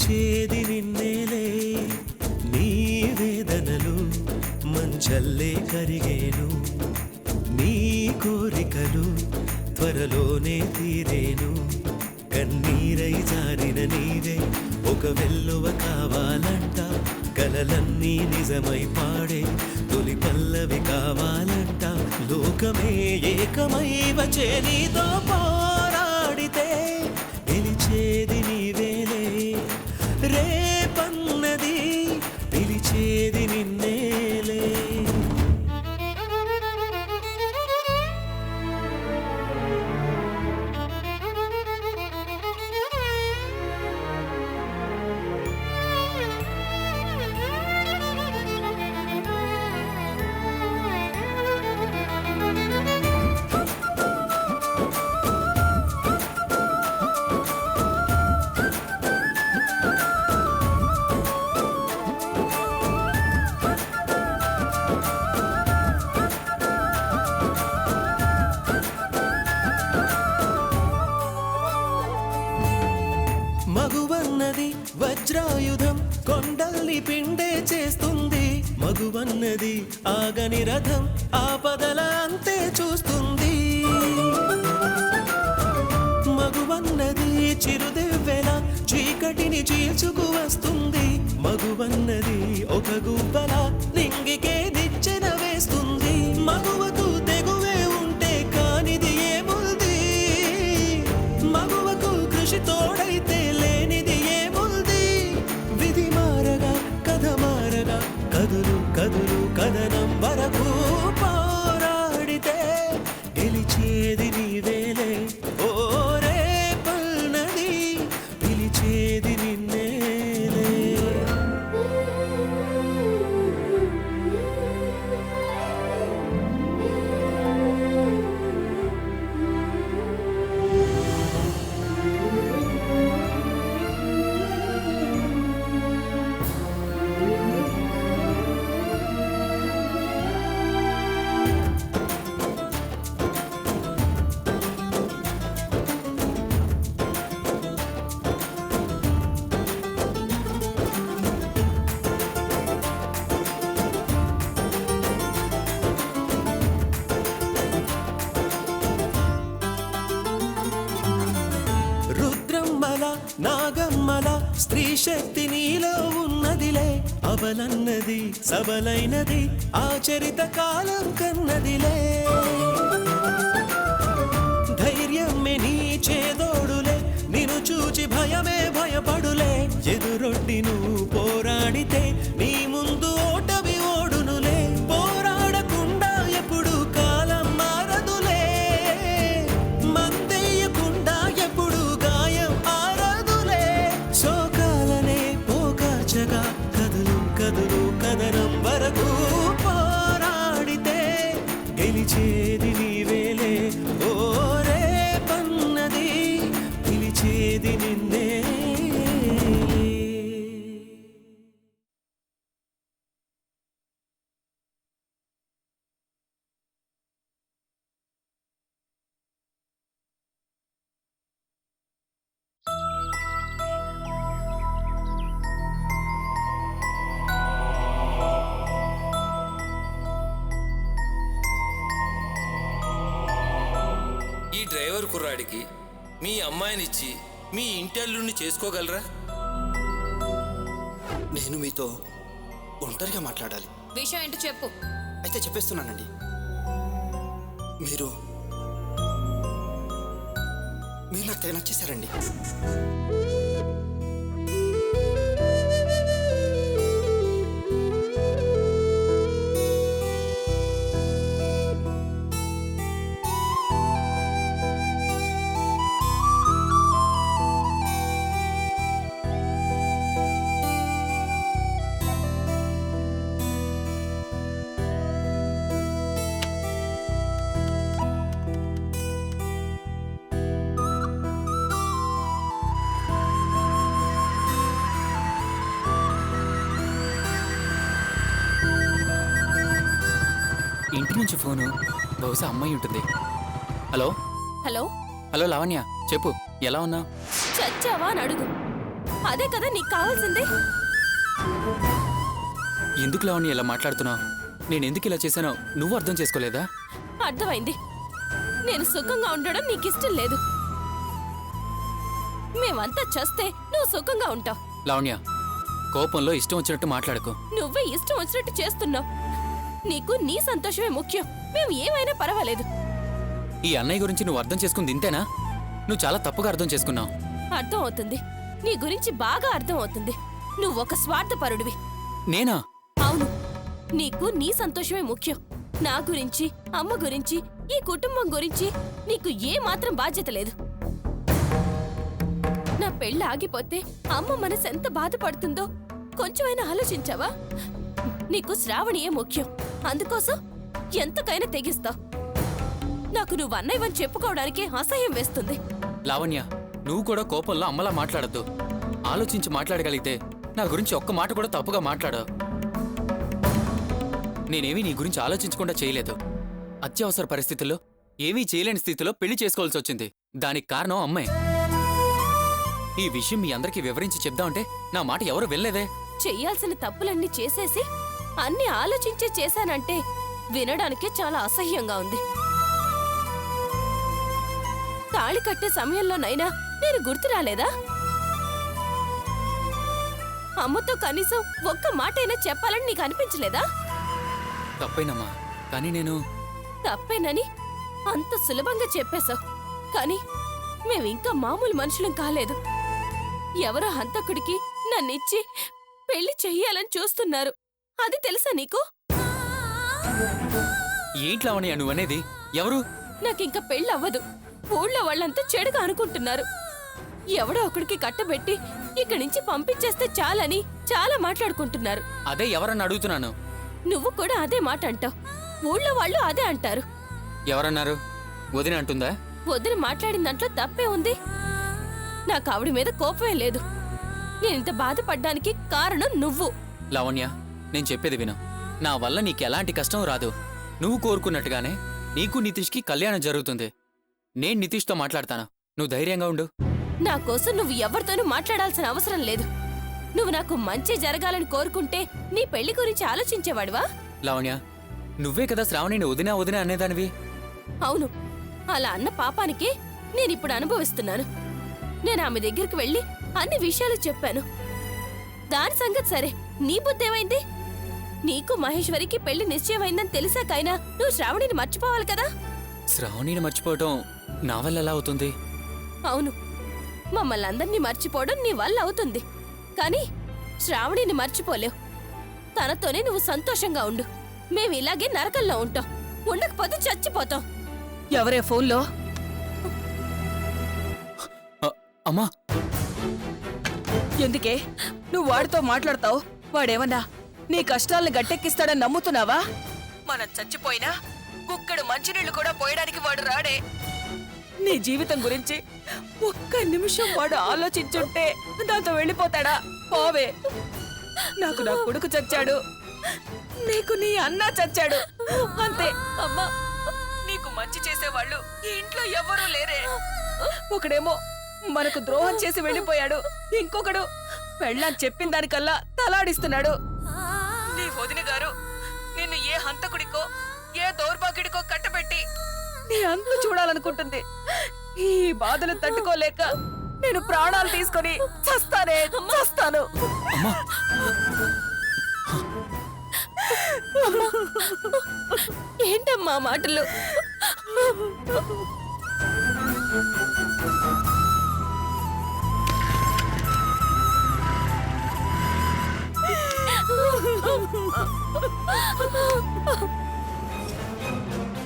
పిలిచేది నిన్నేలే నీ వేదనలు మంచల్లే కరిగేను నీ కోరికలు త్వరలోనే తీరేను కన్నీరై జారిన నీవే ఒక వెల్లువ కావాలంట కలలన్నీ నిజమై పాడే తొలి పల్లవి కావాలంట లోకమే ఏకమై వచ్చే నీతో పోరాడితే గెలిచేది నీవేలే రేపన్నది పిలిచేది నిన్నేలే మగువన్నది వజ్రాయుధం కొండల్ని పిండే చేస్తుంది మగువన్నది ఆగని రథం ఆపదల అంతే చూస్తుంది మగువన్నది చిరుదెవ్వెల చీకటిని చీల్చుకు వస్తుంది మగువన్నది ఒక గువ్వల నింగికే నిచ్చెన వేస్తుంది మగువకు తెగువే ఉంటే కానిది ఏముంది మగువకు కృషి తోడైతే లేనిది ఏముంది విధి మారగా కథ మారగా కదులు కదులు కథనం వరకు పోరాడితే గెలిచేది నీవేలే ఓ రేపన్నది పిలిచేది నిన్నేలే రుద్రమ్మల నాగమ్మల స్త్రీ శక్తి నీలో ఉన్నదిలే అవలన్నది సబలైనది ఆచరిత కాలం కన్నదిలే ధైర్యమే నీ చేదోడులే నిన్ను చూచి భయమే భయపడులే ఎదురొడ్డి నువ్వు పోరాడితే నీ ముందు ఓటమి ఓడునులే పోరాడకుండా ఎప్పుడు కాలం మారదులే మందేయకుండా ఎప్పుడు గాయం ఆరదులే శోకాలనే పోకాచగా కదులు కదులు కదనం వరకు పోరాడితే గెలిచేది నీవేలే ఓ రేపన్నది పిలిచేది నిన్నే ఈ డ్రైవర్ కుర్రాడికి మీ అమ్మాయినిచ్చి మీ ఇంటల్లుని చేసుకోగలరా? నేను మీతో ఒంటరిగా మాట్లాడాలి. విషయం ఏంటో చెప్పు. అయితే చెప్పేస్తున్నానండి. మీరు నాకు తెగ నచ్చేశారండి. ఇంటి నుంచి ఫోను, బహుశా అమ్మాయి ఉంటుంది. హలో హలో హలో లావణ్య, చెప్పు, ఎలా ఉన్నావు? చచ్చావా అని అడుగు. అదే కదా నీకు కావాల్సింది. ఎందుకు లావణ్య ఇలా మాట్లాడుతున్నావు? నేను ఎందుకు ఇలా చేశానో నువ్వు అర్థం చేసుకోలేదా? అర్థమైంది. నేను సుఖంగా ఉండడం నీకు ఇష్టం లేదు. మేమంతా చస్తే నువ్వు సుఖంగా ఉంటావు. లావణ్య, కోపంలో ఇష్టం వచ్చినట్టు మాట్లాడుకో. నువ్వే ఇష్టం వచ్చినట్టు చేస్తున్నావు. నీకు నీ సంతోషమే ముఖ్యం. మేము ఏమైనా పర్వాలేదు. ఈ అన్నయ్య గురించి నువ్వు అర్థం చేసుకుంది ఇంతేనా? నువ్వు చాలా తప్పుగా అర్థం చేసుకున్నావు. అర్థం అవుతుంది. నీ గురించి బాగా అర్థం అవుతుంది. నువ్వు ఒక స్వార్థపరుడివి. నేనా? అవును. నీకు నీ సంతోషమే ముఖ్యం. నా గురించి, అమ్మ గురించి, ఈ కుటుంబం గురించి నీకు ఏ మాత్రం బాధ్యత లేదు. నా పెళ్ళి ఆగిపోతే అమ్మ మనసు ఎంత బాధపడుతుందో కొంచెమైనా ఆలోచించావా? నీకు శ్రావణియే ముఖ్యం. అందుకోసం ఎంతకైనా తెగిస్తావు. నాకు నువ్వు అన్నయ్యవని చెప్పుకోవడానికి అసహ్యం వేస్తుంది. లావణ్య, నువ్వు కూడా కోపంలో అమ్మలా మాట్లాడద్దు. ఆలోచించి మాట్లాడగలిగితే నా గురించి ఒక్క మాట కూడా తప్పుగా మాట్లాడావు. నేనేమీ నీ గురించి ఆలోచించకుండా చేయలేదు. అత్యవసర పరిస్థితుల్లో ఏమీ చేయలేని స్థితిలో పెళ్లి చేసుకోవాల్సి వచ్చింది. దానికి కారణం అమ్మాయి. ఈ విషయం మీ అందరికీ వివరించి చెప్దామంటే నా మాట ఎవరు వెళ్ళలేదే. చెయ్యాల్సిన తప్పులన్నీ చేసేసి అన్ని ఆలోచించే చేశానంటే వినడానికే చాలా అసహ్యంగా ఉంది. తాళి కట్టే సమయంలోనైనా నేను గుర్తు రాలేదా? అమ్మతో కనీసం ఒక్క మాటైనా చెప్పాలని నీకు అనిపించలేదా? తప్పేనమ్మా, కానీ నేను తప్పేనని అంత సులభంగా చెప్పేశావు. కానీ మేమింకా మామూలు మనుషులం కాలేదు. ఎవరో హంతకుడికి నన్నిచ్చి పెళ్లి చెయ్యాలని చూస్తున్నారు. అది తెలుసా నీకు? ఏంటి లావణ్య నువ్వనేది? ఎవరు? నాకింక పెళ్ళవ్వదు. ఊళ్ళో వాళ్ళంతా చెడుగా అనుకుంటున్నారు. ఎవడో ఒకడికి కట్టబెట్టి ఇక్కడి నుంచి పంపించేస్తే చాలని చాలా మాట్లాడుకుంటున్నారు. అదే ఎవరన్నా అడుగుతున్నాను. నువ్వు కూడా అదే మాట అంటావు. ఊళ్ళో వాళ్ళు అదే అంటారు. ఎవరన్నారు? వదిన అంటుందా? వదిలి మాట్లాడిన దాంట్లో తప్పే ఉంది. నాకు ఆవిడ మీద కోపమే లేదు. నేనింత బాధపడ్డానికి కారణం నువ్వు. లావణ్య, నేను చెప్పేది విను. నా వల్ల నీకెలాంటి కష్టం రాదు. నువ్వు కోరుకున్నట్టుగానే నీకు నితీష్కి కళ్యాణం జరుగుతుంది. నేను నితీష్తో మాట్లాడతాను. నువ్వు ధైర్యంగా ఉండు. నా కోసం నువ్వు ఎవరితోనూ మాట్లాడాల్సిన అవసరం లేదు. నువ్వు నాకు మంచి జరగాలని కోరుకుంటే నీ పెళ్లి గురించి ఆలోచించేవాడివా? లావణ్య, నువ్వే కదా శ్రావణిని వదినా వదినా అనేదానివి. అవును. అలా అన్న పాపానికి నేనిప్పుడు అనుభవిస్తున్నాను. నేను ఆమె దగ్గరికి వెళ్ళి అన్ని విషయాలు చెప్పాను. దాని సంగతి సరే, నీ బుద్ధేమైంది? నీకు మహేశ్వరికి పెళ్లి నిశ్చయమైందని తెలిసాకైనా నువ్వు శ్రావణిని మర్చిపోవాలి కదా? శ్రావణిని మర్చిపోవటం నా వల్ల ఎలా అవుతుంది? అవును, మమ్మల్ని అందరినీ మర్చిపోవడం నీ వల్ల అవుతుంది. కానీ శ్రావణిని మర్చిపోలేవు. తనతోనే నువ్వు సంతోషంగా ఉండు. మేము ఇలాగే నరకల్లో ఉంటాం. ఉండకపోతే చచ్చిపోతాం. ఎవరే ఫోన్లో? అమ్మా, ఎందుకే నువ్వు వాడితో మాట్లాడతావు? వాడేమన్నా నీ కష్టాలను గట్టెక్కిస్తాడని నమ్ముతున్నావా? మనం చచ్చిపోయినా కుక్కడు మంచినీళ్లు కూడా పోయడానికి వాడు రాడే. నీ జీవితం గురించి ఒక్క నిమిషం వాడు ఆలోచించుంటే నాతో వెళ్ళిపోతాడా? పోవే. నాకు నా కొడుకు చచ్చాడు, నీకు నీ అన్న చచ్చాడు, అంతే. అమ్మా, నీకు మంచి చేసేవాళ్ళు ఈ ఇంట్లో ఎవ్వరూ లేరే. ఒకడేమో మనకు ద్రోహం చేసి వెళ్ళిపోయాడు, ఇంకొకడు పెళ్ళని చెప్పిన దానికల్లా తలాడిస్తున్నాడు. నీ వదిన గారు నిన్ను ఏ హంతకుడికో ఏ దౌర్భాగ్యుడికో కట్టబెట్టి నీ అంతు చూడాలనుకుంటుంది. ఈ బాధలు తట్టుకోలేక నేను ప్రాణాలు తీసుకొని చస్తాను. ఏంటమ్మా మాటలు?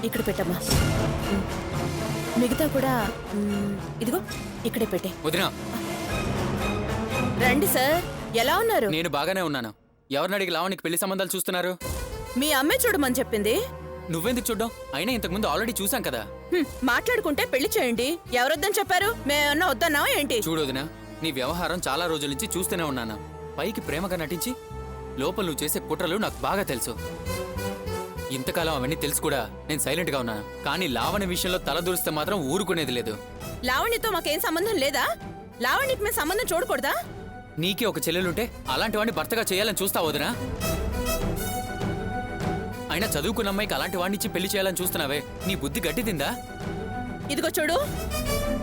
ఇక్కడ పెట్టమ్మా. మిగతా కూడా ఇదిగో ఇక్కడే పెట్టే. వదినా, రండి సార్, ఎలా ఉన్నారు? నేను బాగానే ఉన్నాను. ఎవరిని అడిగి లావణ్యకి పెళ్లి సంబంధాలు చూస్తున్నారు? మీ అమ్మే చూడమని చెప్పింది. నువ్వెందుకు చూడ్డం? అయినా ఇంతకుముందు ఆల్రెడీ చూసాం కదా. మాట్లాడుకుంటే పెళ్లి చేయండి. ఎవరొద్దని చెప్పారు? మేమన్నా వద్దన్నావా ఏంటి? చూడొదినా, నీ వ్యవహారం చాలా రోజుల నుంచి చూస్తూనే ఉన్నాను. పైకి ప్రేమగా నటించి లోపల నువ్వు చేసే కుట్రలు నాకు బాగా తెలుసు. ఇంతకాలం అవన్నీ తెలుసు కూడా నేను సైలెంట్ గా ఉన్నాను. కానీ లావణ్య విషయంలో తలదూరిస్తే మాత్రం ఊరుకునేది లేదు. లావణ్యతో మాకేం సంబంధం లేదా? లావణ్యకి మేము సంబంధం చూడకూడదా? నీకే ఒక చెల్లెలుంటే అలాంటి వాడిని భర్తగా చేయాలని చూస్తావు వదినా? అయినా చదువుకున్న అమ్మాయికి అలాంటి వాడిని ఇచ్చి పెళ్లి చేయాలని చూస్తున్నావే, నీ బుద్ధి గట్టిదిందా? ఇదిగో చూడు,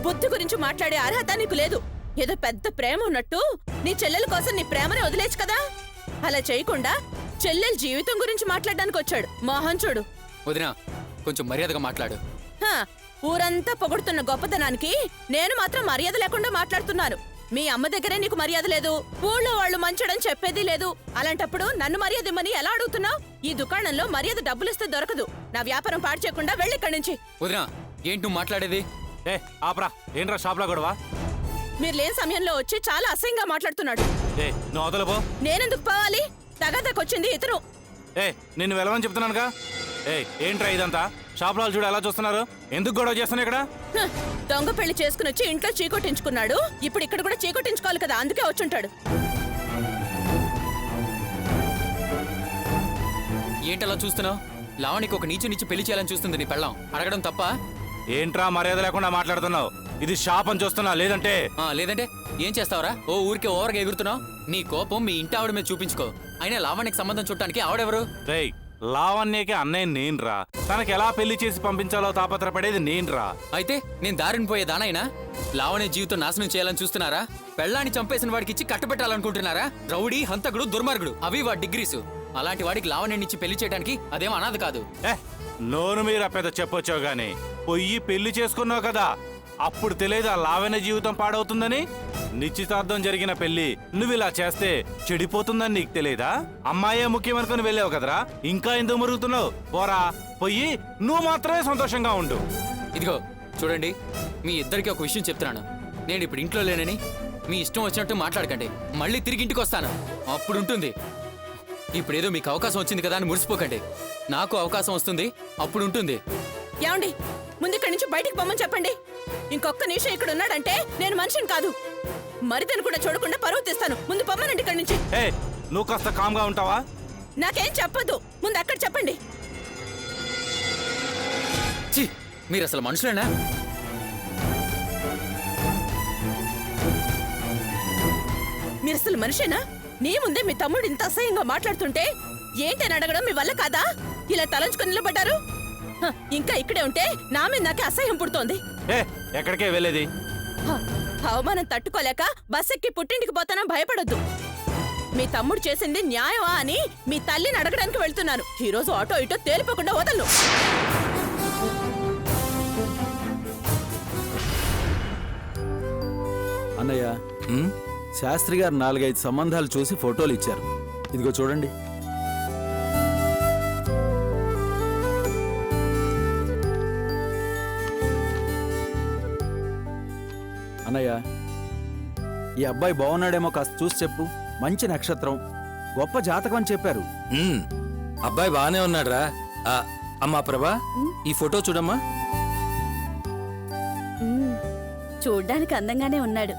బుద్ధి గురించి మాట్లాడే అర్హత నీకు లేదు. ఏదో పెద్ద ప్రేమ ఉన్నట్టు నీ చెల్లెల కోసం నీ ప్రేమని వదిలేచ్చు కదా. అలా చేయకుండా చెల్లెల జీవితం గురించి మాట్లాడడానికి వచ్చాడు మోహన్. చూడు వదినా, కొంచెం మర్యాదగా మాట్లాడు. హా, ఊరంతా పొగుడుతున్న గొప్పతనానికి నేను మాత్రం మర్యాద లేకుండా మాట్లాడుతున్నాను. మీ అమ్మ దగ్గరే నీకు మర్యాద లేదు, ఊళ్ళో వాళ్ళు మంచోడని చెప్పేది లేదు. అలాంటప్పుడు నన్ను మర్యాద ఇమ్మని ఎలా అడుగుతున్నావు? ఈ దుకాణంలో మర్యాద డబ్బులిస్తే దొరకదు. నా వ్యాపారం పాడు చేయకుండా వెళ్ళి ఇక్కడి నుంచి. వదినా, ఏంటి నువ్వు మాట్లాడేది? ఏ ఆపరా, ఏంట్రా షాప్లో గొడవ? మీరు లేని సమయంలో వచ్చి చాలా అసహ్యంగా మాట్లాడుతున్నాడు. ఏ నువ్వు అవతలపో. నేనెందుకు పోవాలి? తగాదాకొచ్చింది ఇతను. ఏ నిన్ను వెళ్ళమని చెప్తున్నానుగా. ఏ ఏంట్రా ఇదంతా? షాప్లో వాళ్ళు చూడు ఎలా చూస్తున్నారు. ఎందుకు గొడవ చేస్తున్నావు ఇక్కడ? హ, దొంగ పెళ్లి చేసుకుని వచ్చి ఇంట్లో చీకొట్టించుకున్నాడు. ఇప్పుడు ఇక్కడ కూడా చీకొట్టించుకోవాలి కదా, అందుకే వచ్చుంటాడు. ఏంటలా చూస్తున్నావు? లావణికి ఒక నీచు నీచి పెళ్లి చేయాలని చూస్తుంది నీ పెళ్ళాం. అడగడం తప్ప? ఏంట్రా మర్యాద లేకుండా మాట్లాడుతున్నావు? ఇది షాప్ అని చూస్తున్నా, లేదంటే లేదంటే ఏం చేస్తావరా? ఓ ఊరికే ఓవర్గా ఎగురుతున్నావు. నీ కోపం మీ ఇంటి ఆవిడ మీద చూపించుకో. అయినా లావణ్యకి సంబంధం చుట్టానికి ఆవిడెవరు? రేయ్, లావణ్యకి అన్నయ్య నేనురా. తనకి ఎలా పెళ్లి చేసి పంపించాలో తాపత్రపడేది నేనురా. అయితే నేను దారిని పోయే దానైనా లావణ్య జీవితం నాశనం చేయాలని చూస్తున్నారా? పెళ్ళాన్ని చంపేసిన వాడికి ఇచ్చి కట్టబెట్టాలనుకుంటున్నారా? రౌడీ, హంతకుడు, దుర్మార్గుడు అవి వాడి డిగ్రీసు. అలాంటి వాడికి లావణ్యనిచ్చి పెళ్లి చేయడానికి అదేం అనాథ కాదు. నోరు మీరా పెద్ద చెప్పొచ్చావు గాని పొయ్యి పెళ్లి చేసుకున్నావు కదా, అప్పుడు తెలియదు ఆ లావణ్య జీవితం పాడవుతుందని. నిశ్చితార్థం జరిగిన పెళ్లి నువ్వు ఇలా చేస్తే చెడిపోతుందని నీకు తెలియదా? అమ్మాయే ముఖ్యమనుకుని వెళ్ళావు కదరా, ఇంకా ఎందుకు మురుగుతున్నావు? పోరా, పొయ్యి నువ్వు మాత్రమే సంతోషంగా ఉండు. ఇదిగో చూడండి, మీ ఇద్దరికి ఒక విషయం చెప్తున్నాను. నేను ఇప్పుడు ఇంట్లో లేనని మీ ఇష్టం వచ్చినట్టు మాట్లాడకండి. మళ్ళీ తిరిగి ఇంటికి వస్తాను, అప్పుడుంటుంది. ఇప్పుడేదో మీకు అవకాశం వచ్చింది కదా అని మురిసిపోకండి. నాకు అవకాశం వస్తుంది, అప్పుడు ఉంటుంది. ఏమండి, ముందు ఇక్కడి నుంచి బయటికి పొమ్మని చెప్పండి. ఇంకొక్క నిమిషం ఇక్కడ ఉన్నాడంటే నేను మనిషిని కాదు, మరిదని కూడా చూడకుండా పరువు తీస్తాను. ముందు పొమ్మనండి ఇక్కడి నుంచి. ఏ నువ్వు కాస్త కామ్గా ఉంటావా? నాకేం చెప్పొద్దు, ముందు అక్కడ చెప్పండి. ఛీ, మీరు అసలు మనుషులేనా? మీరు అసలు మనిషేనా? నీ ముందే మీ తమ్ముడు ఇంత అసహ్యంగా మాట్లాడుతుంటే ఏంటని అడగడం మీ వల్ల కాదా? ఇలా తలంచుకొని నిలబడ్డారు. హ, ఇంకా ఇక్కడే ఉంటే నా మీద నాకే అసహ్యం పుడుతోంది. ఏ ఎక్కడికే వెళ్ళేది? హ, అవమానం తట్టుకోలేక బస్ ఎక్కి పుట్టింటికి పోతానా భయపడొద్దు. మీ తమ్ముడు చేసింది న్యాయమా అని మీ తల్లిని అడగడానికి వెళ్తున్నాను. ఈ రోజు ఆటో ఇటో తేలిపోకుండా వదలను. అన్నయ్య, శాస్త్రి గారు 4-5 సంబంధాలు చూసి ఫోటోలు ఇచ్చారు. ఇదిగో చూడండి. అన్నయ్య, ఈ అబ్బాయి బాగున్నాడేమో కాస్త చూసి చెప్పు. మంచి నక్షత్రం, గొప్ప జాతకం అని చెప్పారు. అబ్బాయి బానే ఉన్నాడ్రా. అమ్మా ప్రభా, ఈ ఫోటో చూడమ్మా. చూడ్డానికి అందంగానే ఉన్నాడు,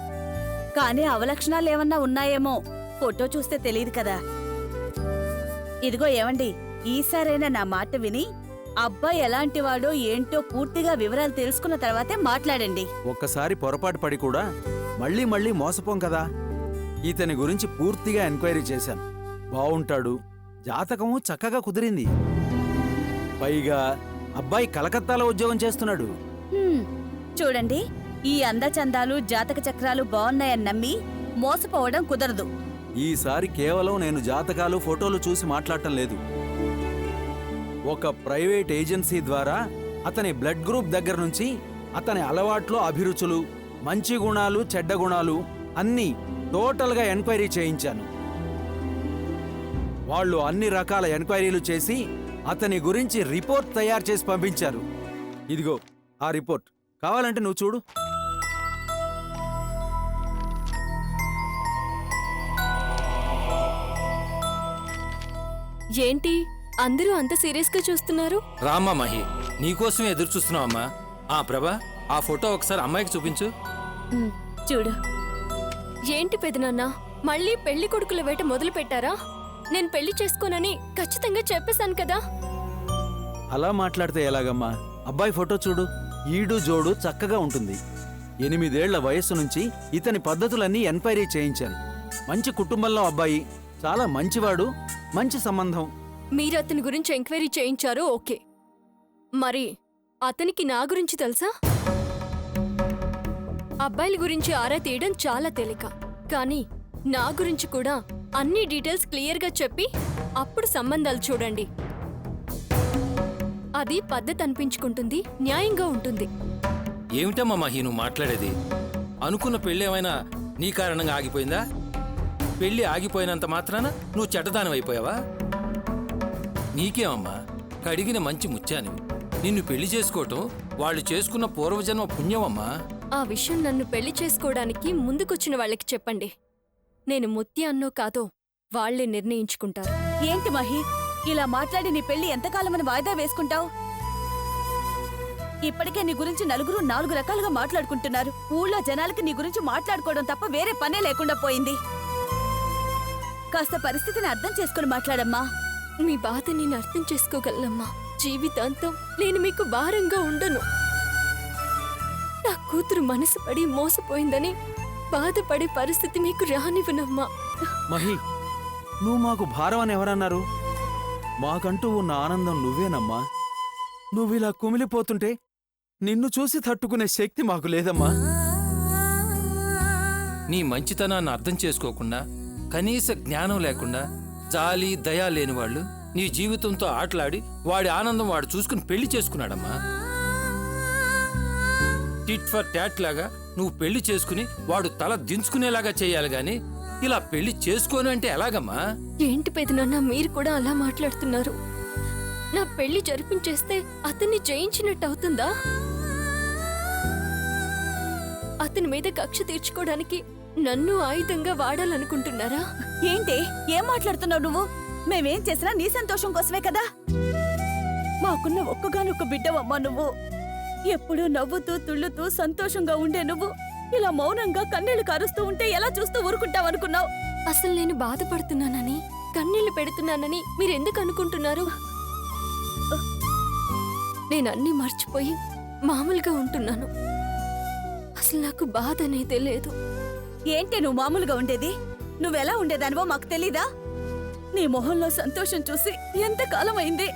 కానీ అవలక్షణాలు ఏమన్నా ఉన్నాయేమో ఫోటో చూస్తే తెలియదు కదా. ఇదిగో ఏమండి, ఈసారైనా నా మాట విని అబ్బాయి ఎలాంటివాడో ఏంటో పూర్తిగా వివరాలు తెలుసుకున్న తర్వాతే మాట్లాడండి. ఒక్కసారి పొరపాటు పడి కూడా మళ్ళీ మళ్ళీ మోసపోం కదా. ఇతని గురించి పూర్తిగా ఎంక్వైరీ చేశాను. బావుంటాడు, జాతకము చక్కగా కుదిరింది. పైగా అబ్బాయి కలకత్తాలో ఉద్యోగం చేస్తున్నాడు. చూడండి, ఈ అందచందాలు జాతక చక్రాలు బాగున్నాయని నమ్మి మోసపోవడం కుదరదు. ఈసారి కేవలం నేను జాతకాలు ఫోటోలు చూసి మాట్లాడటం లేదు. ఒక ప్రైవేట్ ఏజెన్సీ ద్వారా అతని బ్లడ్ గ్రూప్ దగ్గర నుంచి అతని అలవాట్లు, అభిరుచులు, మంచి గుణాలు, చెడ్డ గుణాలు అన్నీ టోటల్గా ఎంక్వైరీ చేయించాను. వాళ్ళు అన్ని రకాల ఎంక్వైరీలు చేసి అతని గురించి రిపోర్ట్ తయారు చేసి పంపించారు. ఇదిగో ఆ రిపోర్ట్, కావాలంటే నువ్వు చూడు. ఏంటి అందరూ అంత సీరియస్ గా చూస్తున్నారు? రామ్మా మహి, నీకోసమే ఎదురు చూస్తున్నావమ్మా. ప్రభా, ఆ ఫోటో ఒకసారి అమ్మాయికి చూపించు. చూడు. ఏంటి పెదనాన్న, మళ్ళీ పెళ్లి కొడుకుల వేట మొదలు పెట్టారా? నేను పెళ్లి చేసుకోనని ఖచ్చితంగా చెప్పేశాను కదా. అలా మాట్లాడితే ఎలాగమ్మా? అబ్బాయి ఫోటో చూడు, ఈడు జోడు చక్కగా ఉంటుంది. 8 ఏళ్ల వయస్సు నుంచి ఇతని పద్ధతులన్నీ ఎంక్వైరీ చేయించాను. మంచి కుటుంబంలో అబ్బాయి, చాలా మంచివాడు, మంచి సంబంధం. మీరు అతని గురించి ఎంక్వైరీ చేయించారు, ఓకే. మరి అతనికి నా గురించి తెలుసా? అబ్బాయిల గురించి ఆరా తీయడం చాలా తేలిక, కానీ నా గురించి కూడా అన్ని డీటెయిల్స్ క్లియర్గా చెప్పి అప్పుడు సంబంధాలు చూడండి. అది పద్ధతి అనిపించుకుంటుంది, న్యాయంగా ఉంటుంది. ఏమిటమ్మా మహి నువ్వు మాట్లాడేది? అనుకున్న పెళ్ళి ఏమైనా నీ కారణంగా ఆగిపోయిందా? పెళ్ళి ఆగిపోయినంత మాత్రాన నువ్వు చెడ్డదానం అయిపోయావా? నీకేమమ్మా, కడిగిన మంచి ముత్యానివి. నిన్ను పెళ్లి చేసుకోవటం వాళ్ళు చేసుకున్న పూర్వజన్మ పుణ్యమమ్మా. ఆ విషయం నన్ను పెళ్లి చేసుకోవడానికి ముందుకొచ్చిన వాళ్ళకి చెప్పండి. నేను ముత్యాన్నో కాదో వాళ్లే నిర్ణయించుకుంటారు. ఏంటి మహి, ఇలా మాట్లాడి నీ పెళ్లి ఎంతకాలమని వాయిదా వేసుకుంటావు? ఇప్పటికే నీ గురించి నలుగురు 4 రకాలుగా మాట్లాడుకుంటున్నారు. ఊళ్ళో జనాలకి నీ గురించి మాట్లాడుకోవడం తప్ప వేరే పనే లేకుండా పోయింది. కాస్త పరిస్థితిని అర్థం చేసుకుని మాట్లాడమ్మా. మీ బాధ నేను అర్థం చేసుకోగలనమ్మా. జీవితాంతం నేను మీకు భారంగా ఉండను. నా కూతురు మనసు పడి మోసపోయిందని బాధపడే పరిస్థితి మీకు రానివ్వనమ్మా. మహి, నువ్వు మాకు భారం అని ఎవరన్నారు? మాకంటూ ఉన్న ఆనందం నువ్వేనమ్మా. నువ్విలా కుమిలిపోతుంటే నిన్ను చూసి తట్టుకునే శక్తి మాకు లేదమ్మా. నీ మంచితనాన్ని అర్థం చేసుకోకుండా, కనీస జ్ఞానం లేకుండా, జాలి దయా లేని వాళ్ళు నీ జీవితంతో ఆటలాడి వాడి ఆనందం వాడు చూసుకుని పెళ్లి చేసుకున్నాడమ్మా. టిట్ ఫర్ టాట్ లాగా నువ్వు పెళ్లి చేసుకుని వాడు తల దించుకునేలాగా చేయాలి గాని ఇలా పెళ్లి చేసుకోను అంటే ఎలాగమ్మా? ఏంటి పెదనాన్న మీరు కూడా అలా మాట్లాడుతున్నారు? నా పెళ్లి జరిపించేస్తే అతన్ని జయించినట్టు అవుతుందా? అతని మీద కక్ష తీర్చుకోవడానికి నన్ను ఆయుధంగా వాడాలనుకుంటున్నారా? ఏంటి, ఏం మాట్లాడుతున్నావు నువ్వు? మేమేం చేసినా నీ సంతోషం కోసమే కదా. మాకున్న ఒక్కగానొక్క బిడ్డవమ్మా నువ్వు. ఎప్పుడూ నవ్వుతూ తుళ్ళుతూ సంతోషంగా ఉండే నువ్వు ఇలా మౌనంగా కన్నీళ్లు కారుస్తూ ఉంటే ఎలా చూస్తూ ఊరుకుంటావనుకున్నావు? అసలు నేను బాధపడుతున్నానని, కన్నీళ్లు పెడుతున్నానని మీరెందుకు అనుకుంటున్నారు? నేనన్నీ మర్చిపోయి మామూలుగా ఉంటున్నాను. అసలు నాకు బాధ అనేదే లేదు. ఏంటి నువ్వు మామూలుగా ఉండేది? నువ్వెలా ఉండేదానివో మాకు తెలీదా? నీ మొహంలో సంతోషం చూసి ఎంతకాలం అయింది?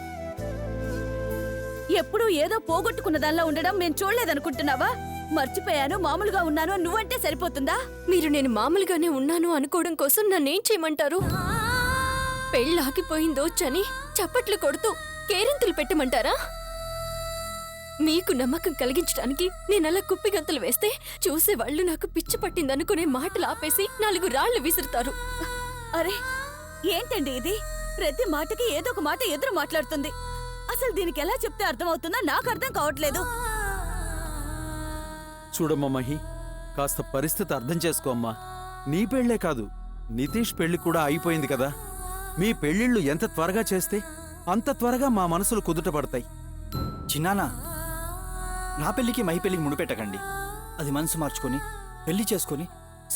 ఎప్పుడూ ఏదో పోగొట్టుకున్న దానిలో ఉండడం మేం చూడలేదనుకుంటున్నావా? మర్చిపోయాను, మామూలుగా ఉన్నాను నువ్వంటే సరిపోతుందా? మీరు నేను మామూలుగానే ఉన్నాను అనుకోవడం కోసం నన్నేం చేయమంటారు? పెళ్ళాగిపోయిందోచ్చని చప్పట్లు కొడుతూ కేరింతలు పెట్టమంటారా? మీకు నమ్మకం కలిగించడానికి నేనలా కుప్పిగంతులు వేస్తే చూసేవాళ్లు నాకు పిచ్చి పట్టిందనుకునే మాటలు ఆపేసి 4 రాళ్లు విసురుతారు. అరే ఏంటండి ఇది? ప్రతి మాటకి ఏదో ఒక మాట ఎదురు మాట్లాడుతుంది. అసలు దీనికి ఎలా చెప్తే అర్థమవుతుందో నాకు అర్థం కావట్లేదు. చూడమ్మా మహి, కాస్త పరిస్థితి అర్థం చేసుకోమ్మా. నీ పెళ్లే కాదు, నితీష్ పెళ్లి కూడా అయిపోయింది కదా. మీ పెళ్లిళ్ళు ఎంత త్వరగా చేస్తే అంత త్వరగా మా మనసులు కుదుట పడతాయి. చిన్నానా, నా పెళ్లికి మహి పెళ్లికి ముడిపెట్టకండి. అది మనసు మార్చుకొని పెళ్లి చేసుకొని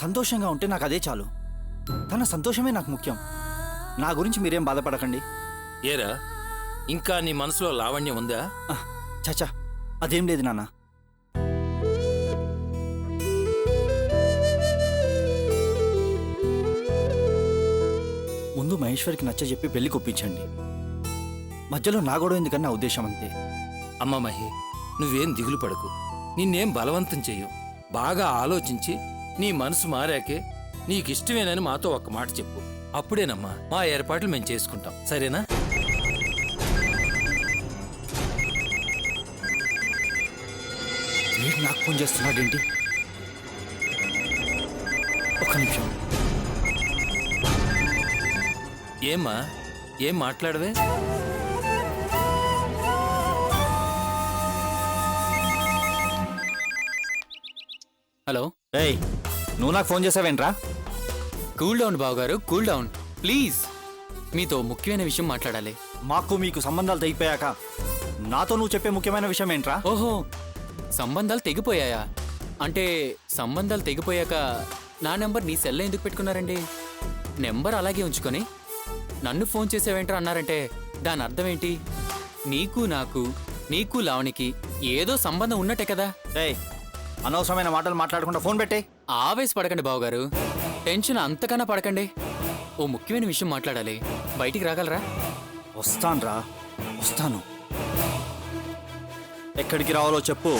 సంతోషంగా ఉంటే నాకు అదే చాలు. తన సంతోషమే నాకు ముఖ్యం. నా గురించి మీరేం బాధపడకండి. ఏరా, ఇంకా నీ మనసులో లావణ్యం ఉందా? చచా, అదేం లేదు నాన్న. ముందు మహేశ్వర్కి నచ్చజెప్పి పెళ్లి కొప్పించండి. మధ్యలో నా గొడవ ఎందుకని నా ఉద్దేశం అంతే. అమ్మ మహి, నువ్వేం దిగులు పడకు. నిన్నేం బలవంతం చెయ్యం. బాగా ఆలోచించి నీ మనసు మారాకే నీకిష్టమేనని మాతో ఒక్క మాట చెప్పు. అప్పుడేనమ్మా మా ఏర్పాట్లు మేము చేసుకుంటాం. సరేనా? వీడు నాకు ఫోన్ చేస్తున్నాడేంటి? ఒక్క నిమిషం. ఏమ్మా, ఏం మాట్లాడవే? హలో. ఏయ్, నువ్వు నాకు ఫోన్ చేసావేంట్రా? కూల్ డౌన్ బావగారు, కూల్ డౌన్ ప్లీజ్. మీతో ముఖ్యమైన విషయం మాట్లాడాలి. మాకు మీకు సంబంధాలు తెగిపోయాక నాతో నువ్వు చెప్పే ముఖ్యమైన విషయం ఏంట్రా? ఓహో, సంబంధాలు తెగిపోయాయా? అంటే సంబంధాలు తెగిపోయాక నా నెంబర్ నీ సెల్లో ఎందుకు పెట్టుకున్నారండి? నెంబర్ అలాగే ఉంచుకొని నన్ను ఫోన్ చేసేవేంట్రా అన్నారంటే దాని అర్థం ఏంటి? నీకు నాకు, నీకు లావణికి ఏదో సంబంధం ఉన్నట్టే కదా. ఏయ్, అనవసరమైన మాటలు మాట్లాడకుండా ఫోన్ పెట్టే. ఆవేశపడకండి బావగారు. టెన్షన్ అంతకన్నా పడకండి. ఓ ముఖ్యమైన విషయం మాట్లాడాలి. బయటికి రాగలరా? వస్తాను. ఎక్కడికి రావాలో చెప్పు.